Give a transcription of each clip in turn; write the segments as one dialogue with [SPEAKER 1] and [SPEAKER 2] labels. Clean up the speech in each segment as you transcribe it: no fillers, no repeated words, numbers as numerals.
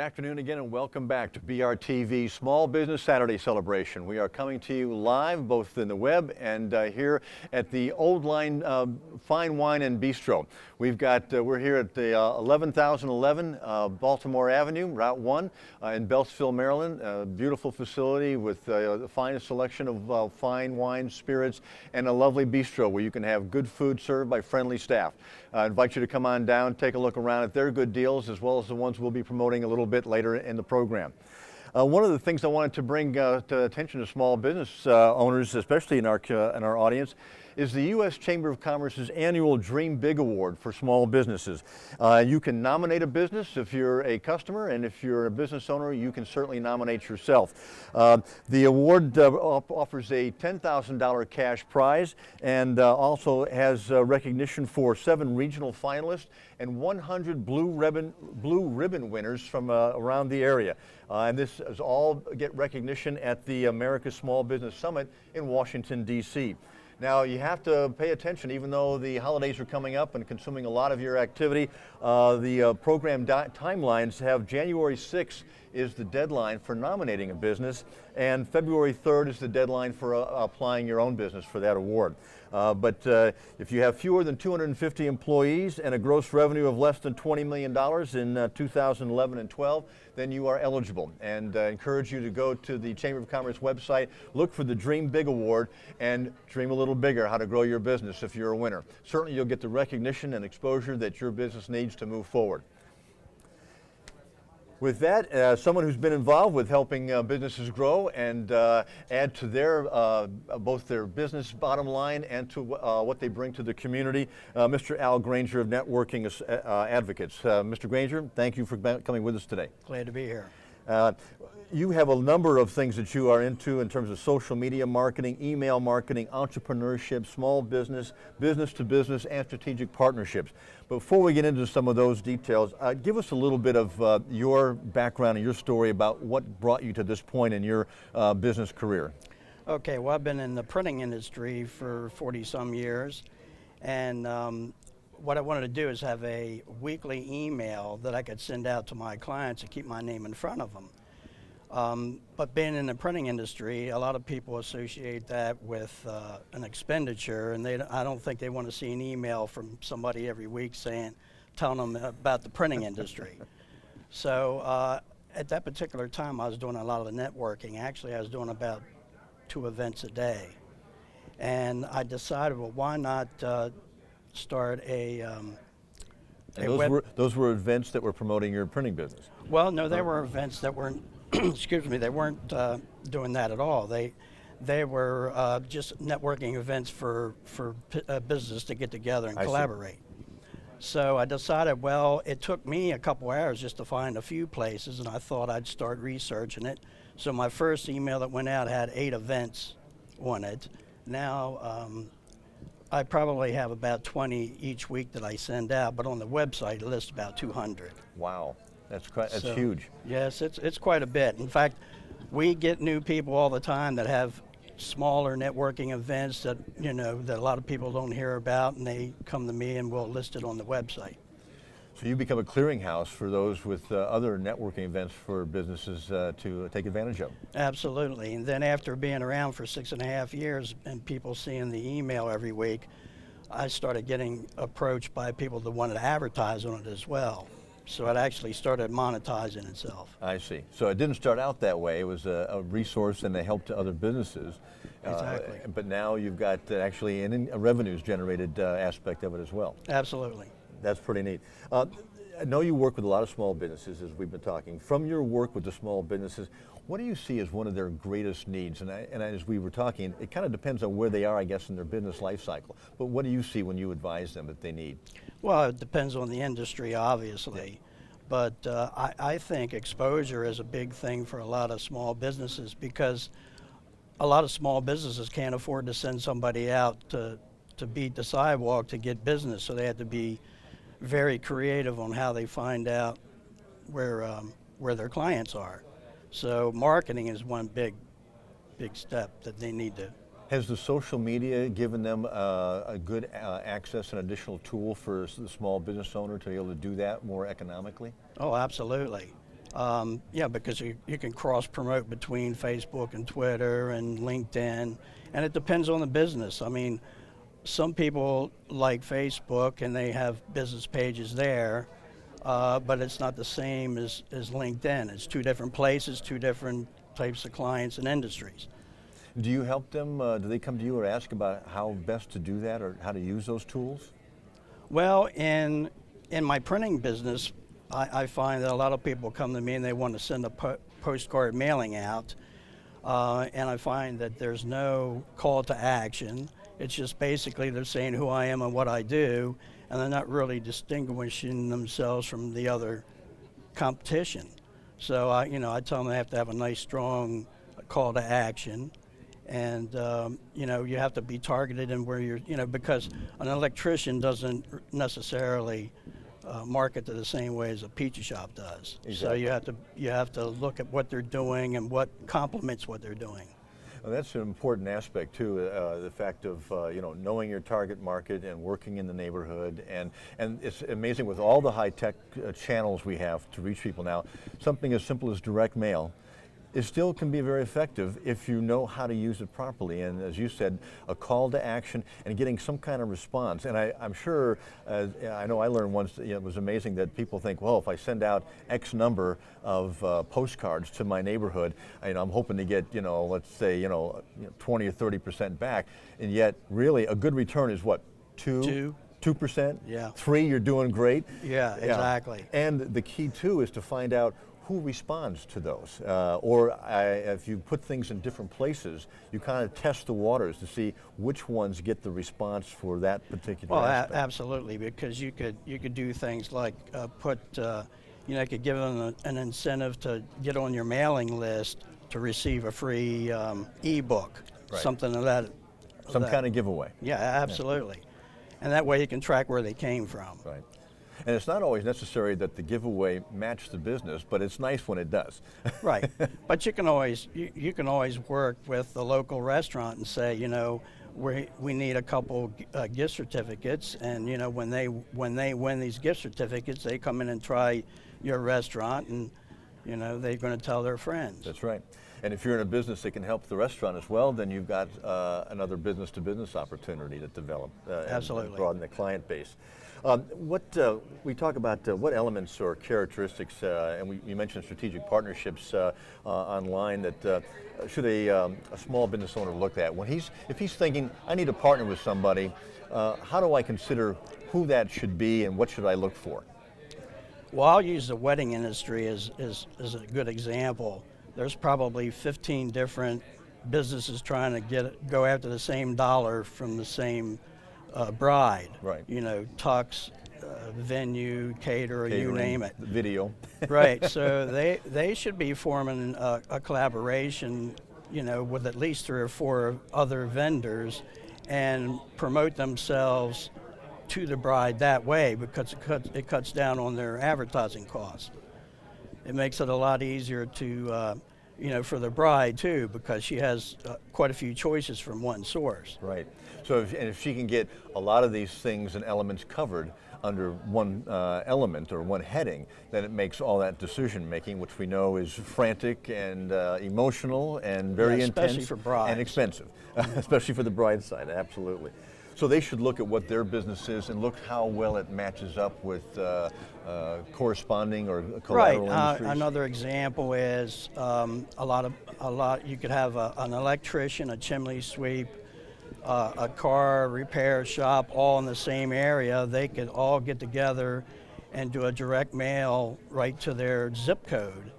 [SPEAKER 1] afternoon again and welcome back to BRTV Small Business Saturday Celebration. We are coming to you live both in the web and here at the Old Line Fine Wine and Bistro. We're here at the 11,011 Baltimore Avenue, Route 1 in Beltsville, Maryland. A beautiful facility with the finest selection of fine wines, spirits, and a lovely bistro where you can have good food served by friendly staff. I invite you to come on down, take a look around at their good deals as well as the ones we'll be promoting a little bit later in the program. One of the things I wanted to bring to attention to small business owners, especially in our audience, is the U.S. Chamber of Commerce's annual Dream Big Award for small businesses. You can nominate a business if you're a customer, and if you're a business owner, you can certainly nominate yourself. The award offers a $10,000 cash prize and also has recognition for 7 regional finalists and 100 blue ribbon winners from around the area. And this is all get recognition at the America's Small Business Summit in Washington, D.C. Now, you have to pay attention, even though the holidays are coming up and consuming a lot of your activity. The program timelines have January 6th is the deadline for nominating a business, and February 3rd is the deadline for applying your own business for that award. But if you have fewer than 250 employees and a gross revenue of less than $20 million in 2011 and 12, then you are eligible. And I encourage you to go to the Chamber of Commerce website, look for the Dream Big Award, and dream a little bigger how to grow your business if you're a winner. Certainly you'll get the recognition and exposure that your business needs to move forward. With that, someone who's been involved with helping businesses grow and add to their both their business bottom line and to what they bring to the community, Mr. Al Granger of Networking Advocates. Mr. Granger, thank you for coming with us today.
[SPEAKER 2] Glad to be here.
[SPEAKER 1] You have a number of things that you are into in terms of social media marketing, email marketing, entrepreneurship, small business, business to business, and strategic partnerships. Before we get into some of those details, give us a little bit of your background and your story about what brought you to this point in your business career.
[SPEAKER 2] Okay, well, I've been in the printing industry for 40-some years, and what I wanted to do is have a weekly email that I could send out to my clients and keep my name in front of them. But being in the printing industry, a lot of people associate that with an expenditure, and I don't think they want to see an email from somebody every week telling them about the printing industry. So at that particular time, I was doing a lot of the networking. Actually, I was doing about 2 events a day. And I decided, well, why not start
[SPEAKER 1] those were events that were promoting your printing business? Well,
[SPEAKER 2] no, they were events that weren't excuse me, they weren't doing that at all. They were just networking events for business to get together and collaborate. So I decided, well, it took me a couple hours just to find a few places, and I thought I'd start researching it. So my first email that went out had 8 events on it. Now I probably have about 20 each week that I send out, but on the website it lists about 200.
[SPEAKER 1] Wow. That's huge.
[SPEAKER 2] Yes, it's quite a bit. In fact, we get new people all the time that have smaller networking events that, you know, that a lot of people don't hear about, and they come to me and we'll list it on the website.
[SPEAKER 1] So you become a clearinghouse for those with other networking events for businesses to take advantage of.
[SPEAKER 2] Absolutely. And then after being around for 6.5 years and people seeing the email every week, I started getting approached by people that wanted to advertise on it as well. So it actually started monetizing itself.
[SPEAKER 1] I see. So it didn't start out that way. It was a resource and a help to other businesses.
[SPEAKER 2] Exactly.
[SPEAKER 1] But now you've got actually a revenues generated aspect of it as well.
[SPEAKER 2] Absolutely.
[SPEAKER 1] That's pretty neat. I know you work with a lot of small businesses, as we've been talking. From your work with the small businesses, what do you see as one of their greatest needs? And as we were talking, it kind of depends on where they are, I guess, in their business life cycle. But what do you see when you advise them that they need?
[SPEAKER 2] Well, it depends on the industry, obviously. But I think exposure is a big thing for a lot of small businesses, because a lot of small businesses can't afford to send somebody out to beat the sidewalk to get business, so they have to be very creative on how they find out where their clients are. So marketing is one big step that they need to.
[SPEAKER 1] Has the social media given them a good access and additional tool for the small business owner to be able to do that more economically?
[SPEAKER 2] Oh, absolutely. Yeah, because you can cross promote between Facebook and Twitter and LinkedIn, and it depends on the business. I mean, some people like Facebook and they have business pages there, but it's not the same as LinkedIn. It's two different places, two different types of clients and industries.
[SPEAKER 1] Do you help them? Do they come to you or ask about how best to do that or how to use those tools?
[SPEAKER 2] Well, in my printing business, I find that a lot of people come to me and they want to send a postcard mailing out, and I find that there's no call to action. It's just basically they're saying who I am and what I do, and they're not really distinguishing themselves from the other competition. So I tell them they have to have a nice, strong call to action, and you have to be targeted in where you're, because an electrician doesn't necessarily market to the same way as a pizza shop does.
[SPEAKER 1] Exactly.
[SPEAKER 2] So you have to look at what they're doing and what complements what they're doing.
[SPEAKER 1] Well, that's an important aspect too, the fact of knowing your target market and working in the neighborhood, and it's amazing with all the high-tech channels we have to reach people now. Something as simple as direct mail, it still can be very effective if you know how to use it properly. And as you said, a call to action and getting some kind of response. And I'm sure, I know I learned once, it was amazing that people think, well, if I send out X number of postcards to my neighborhood, I'm hoping to get, let's say, 20 or 30% back. And yet, really, a good return is what, 2%?
[SPEAKER 2] Yeah.
[SPEAKER 1] 3%, you're doing great.
[SPEAKER 2] Yeah, exactly.
[SPEAKER 1] And the key too is to find out who responds to those, if you put things in different places, you kind of test the waters to see which ones get the response for that particular aspect.
[SPEAKER 2] Absolutely, because you could do things like could give them an incentive to get on your mailing list to receive a free e-book,
[SPEAKER 1] Right.
[SPEAKER 2] something of that.
[SPEAKER 1] Some kind of giveaway.
[SPEAKER 2] Yeah, absolutely. And that way you can track where they came from.
[SPEAKER 1] Right. And it's not always necessary that the giveaway match the business, but it's nice when it does.
[SPEAKER 2] Right. But you can always work with the local restaurant and say, we need a couple gift certificates, and when they win these gift certificates, they come in and try your restaurant, and they're going to tell their friends.
[SPEAKER 1] That's right. And if you're in a business that can help the restaurant as well, then you've got another business-to-business opportunity to develop
[SPEAKER 2] Absolutely.
[SPEAKER 1] and broaden the client base. We talk about what elements or characteristics, and you mentioned strategic partnerships online, that should a small business owner look at if he's thinking, I need to partner with somebody, how do I consider who that should be and what should I look for?
[SPEAKER 2] Well, I'll use the wedding industry as a good example. There's probably 15 different businesses trying to go after the same dollar from the same bride.
[SPEAKER 1] Right.
[SPEAKER 2] Tux, venue, caterer, you name it.
[SPEAKER 1] Video.
[SPEAKER 2] Right. So they should be forming a collaboration, with at least 3 or 4 other vendors, and promote themselves to the bride that way, because it cuts down on their advertising costs. It makes it a lot easier to, for the bride too, because she has quite a few choices from one source.
[SPEAKER 1] Right. So if she can get a lot of these things and elements covered under one element or one heading, then it makes all that decision making, which we know is frantic and emotional and very intense,
[SPEAKER 2] especially for brides,
[SPEAKER 1] and expensive, especially for the bride side. Absolutely. So they should look at what their business is and look how well it matches up with corresponding or collateral industries.
[SPEAKER 2] Another example is a lot. You could have an electrician, a chimney sweep, a car repair shop, all in the same area. They could all get together and do a direct mail right to their zip code,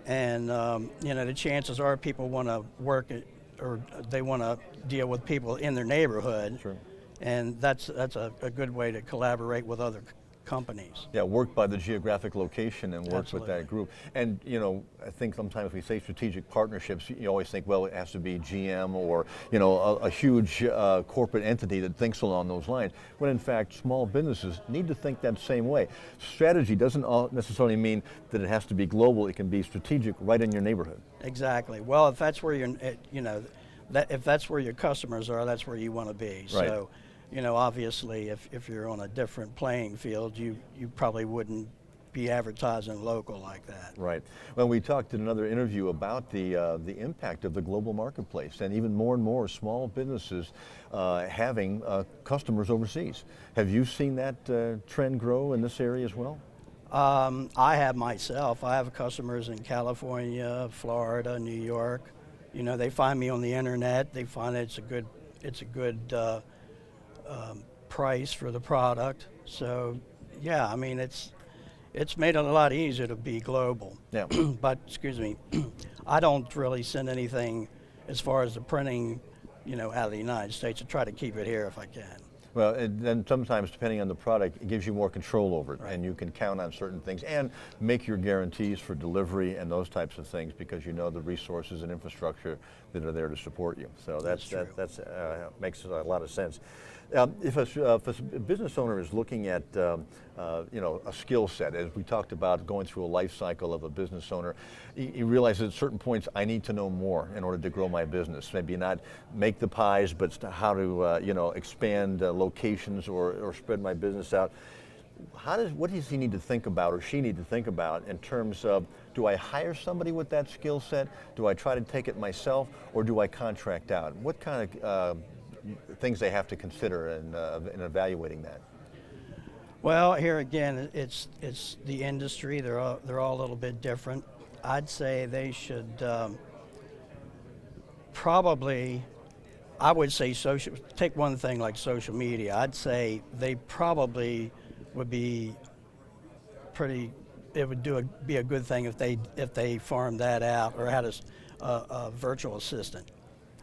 [SPEAKER 2] and the chances are people want to work it, or they want to deal with people in their neighborhood.
[SPEAKER 1] Sure.
[SPEAKER 2] And that's a good way to collaborate with other companies.
[SPEAKER 1] Yeah, work by the geographic location and work
[SPEAKER 2] Absolutely.
[SPEAKER 1] with that group. And I think sometimes we say strategic partnerships, you always think, well, it has to be GM or a huge corporate entity that thinks along those lines. When in fact, small businesses need to think that same way. Strategy doesn't necessarily mean that it has to be global. It can be strategic right in your neighborhood.
[SPEAKER 2] Exactly. Well, if that's where if that's where your customers are, that's where you want to be.
[SPEAKER 1] Right.
[SPEAKER 2] So, obviously, if you're on a different playing field, you probably wouldn't be advertising local like that.
[SPEAKER 1] Right. Well, we talked in another interview about the impact of the global marketplace, and even more small businesses having customers overseas. Have you seen that trend grow in this area as well?
[SPEAKER 2] I have myself. I have customers in California, Florida, New York. You know, they find me on the internet. They find it's a good price for the product. So, yeah, I mean, it's made it a lot easier to be global.
[SPEAKER 1] Yeah.
[SPEAKER 2] But excuse me, I don't really send anything as far as the printing, you know, out of the United States. I try to keep it here if I can.
[SPEAKER 1] Well, and then sometimes, depending on the product, it gives you more control over it,
[SPEAKER 2] Right.
[SPEAKER 1] and you can count on certain things and make your guarantees for delivery and those types of things because you know the resources and infrastructure that are there to support you. So
[SPEAKER 2] That's true.
[SPEAKER 1] that makes a lot of sense. If a business owner is looking at you know, a skill set, as we talked about going through a life cycle of a business owner, he realizes at certain points I need to know more in order to grow my business. Maybe not make the pies, but how to you know, expand locations or spread my business out. What does he need to think about or she need to think about in terms of, do I hire somebody with that skill set? Do I try to take it myself, or do I contract out? What kind of things they have to consider in evaluating that?
[SPEAKER 2] Well, here again, it's the industry. They're all a little bit different. I'd say they should probably. I would say take one thing like social media. I'd say they probably would be pretty. It would be a good thing if they farmed that out or had a virtual assistant.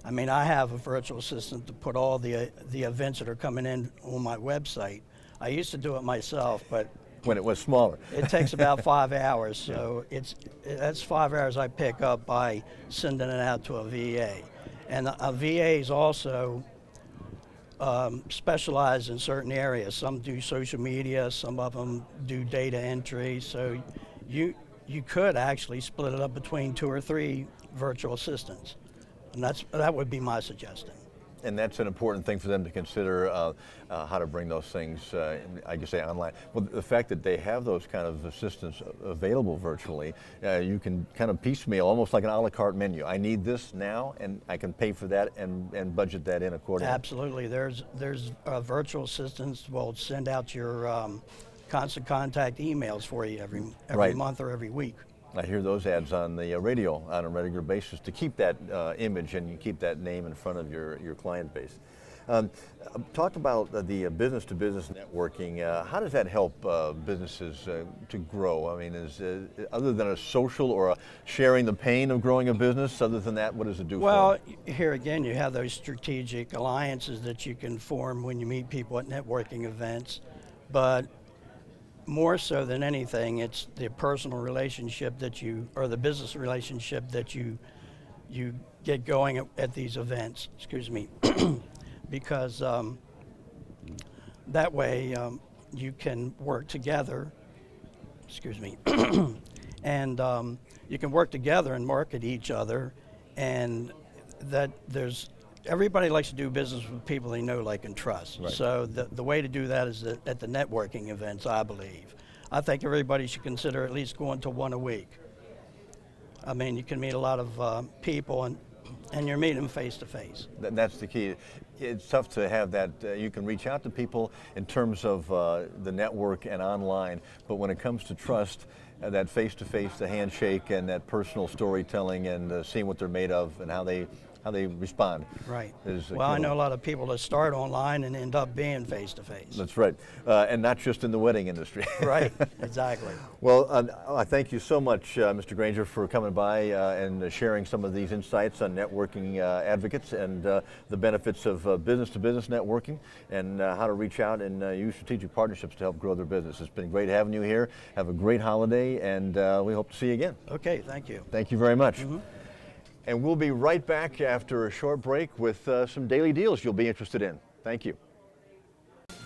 [SPEAKER 2] I mean, I have a virtual assistant to put all the events that are coming in on my website. I used to do it myself, but
[SPEAKER 1] When it was smaller.
[SPEAKER 2] it takes about 5 hours. So that's 5 hours I pick up by sending it out to a VA. And VAs also specialize in certain areas. Some do social media, some of them do data entry. So you could actually split it up between 2 or 3 virtual assistants. And that would be my suggestion.
[SPEAKER 1] And that's an important thing for them to consider, how to bring those things, I guess, say online. Well, the fact that they have those kind of assistants available virtually, you can kind of piecemeal, almost like an a la carte menu. I need this now, and I can pay for that and budget that in accordingly.
[SPEAKER 2] Absolutely. There's virtual assistants will send out your constant contact emails for you every
[SPEAKER 1] Right.
[SPEAKER 2] month or every week.
[SPEAKER 1] I hear those ads on the radio on a regular basis to keep that image and you keep that name in front of your client base. Talk about the business-to-business networking. How does that help businesses to grow? I mean, other than a social or a sharing the pain of growing a business, other than that, what does it do for
[SPEAKER 2] Well,
[SPEAKER 1] them?
[SPEAKER 2] here again, you have those strategic alliances that you can form when you meet people at networking events, but more so than anything, it's the personal relationship or the business relationship that you get going at these events. Excuse me, because that way you can work together. Excuse me, and you can work together and market each other, and everybody likes to do business with people they know, like, and trust.
[SPEAKER 1] Right.
[SPEAKER 2] So the way to do that is at the networking events, I believe. I think everybody should consider at least going to one a week. I mean, you can meet a lot of people, and you're meeting them face to face.
[SPEAKER 1] That's the key. It's tough to have that. You can reach out to people in terms of the network and online, but when it comes to trust, that face-to-face, the handshake, and that personal storytelling, and seeing what they're made of and how they respond.
[SPEAKER 2] Right.
[SPEAKER 1] Well,
[SPEAKER 2] I know a lot of people that start online and end up being face to face.
[SPEAKER 1] That's right, and not just in the wedding industry.
[SPEAKER 2] Right. Exactly.
[SPEAKER 1] Well, I thank you so much, Mr. Granger, for coming by and sharing some of these insights on networking advocates and the benefits of business-to-business networking and how to reach out and use strategic partnerships to help grow their business. It's been great having you here. Have a great holiday, and we hope to see you again.
[SPEAKER 2] Okay, thank you.
[SPEAKER 1] Thank you very much.
[SPEAKER 2] Mm-hmm.
[SPEAKER 1] And we'll be right back after a short break with some daily deals you'll be interested in. Thank you.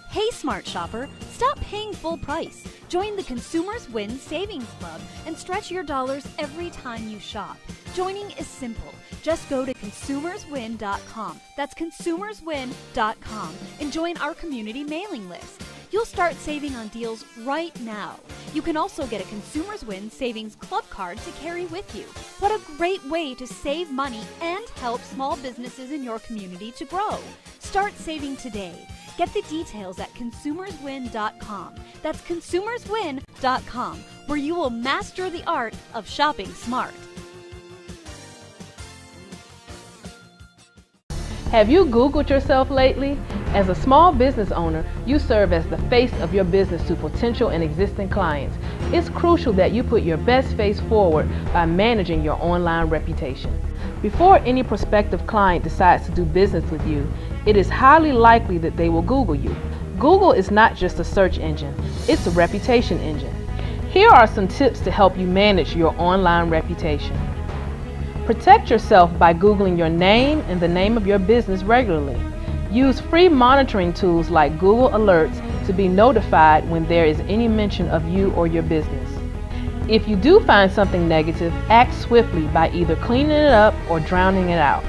[SPEAKER 3] Hey smart shopper, stop paying full price. Join the Consumers Win Savings Club and stretch your dollars every time you shop. Joining is simple. Just go to consumerswin.com. That's consumerswin.com and join our community mailing list. you'll start saving on deals right now. You can also get a Consumers Win Savings Club card to carry with you. What a great way to save money and help small businesses in your community to grow. Start saving today. Get the details at consumerswin.com. That's consumerswin.com, where you will master the art of shopping smart.
[SPEAKER 4] Have you Googled yourself lately? As a small business owner, you serve as the face of your business to potential and existing clients. It's crucial that you put your best face forward by managing your online reputation. Before any prospective client decides to do business with you, it is highly likely that they will Google you. Google is not just a search engine, it's a reputation engine. Here are some tips to help you manage your online reputation. Protect yourself by Googling your name and the name of your business regularly. Use free monitoring tools like Google Alerts to be notified when there is any mention of you or your business. If you do find something negative, act swiftly by either cleaning it up or drowning it out.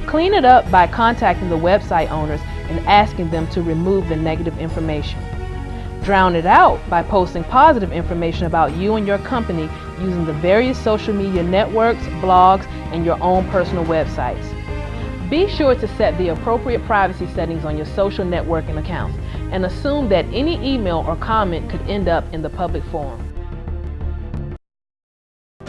[SPEAKER 4] Clean it up by contacting the website owners and asking them to remove the negative information. Drown it out by posting positive information about you and your company using the various social media networks, blogs, and your own personal websites. Be sure to set the appropriate privacy settings on your social networking accounts and assume that any email or comment could end up in the public forum.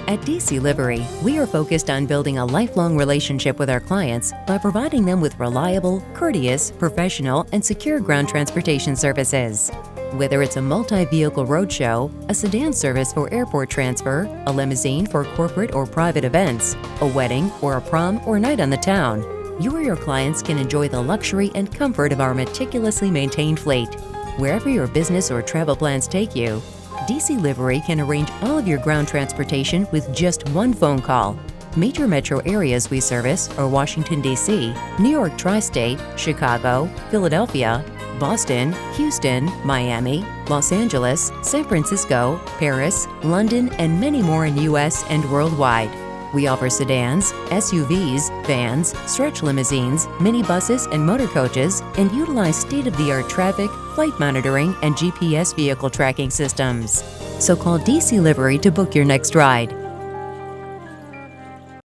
[SPEAKER 5] At DC Livery, we are focused on building a lifelong relationship with our clients by providing them with reliable, courteous, professional, and secure ground transportation services. Whether it's a multi-vehicle roadshow, a sedan service for airport transfer, a limousine for corporate or private events, a wedding, or a prom or night on the town, you or your clients can enjoy the luxury and comfort of our meticulously maintained fleet. Wherever your business or travel plans take you, DC Livery can arrange all of your ground transportation with just one phone call. Major metro areas we service are Washington, D.C., New York Tri-State, Chicago, Philadelphia, Boston, Houston, Miami, Los Angeles, San Francisco, Paris, London, and many more in U.S. and worldwide. We offer sedans, SUVs, vans, stretch limousines, minibuses, and motor coaches, and utilize state-of-the-art traffic, flight monitoring, and GPS vehicle tracking systems. So call DC Livery to book your next ride.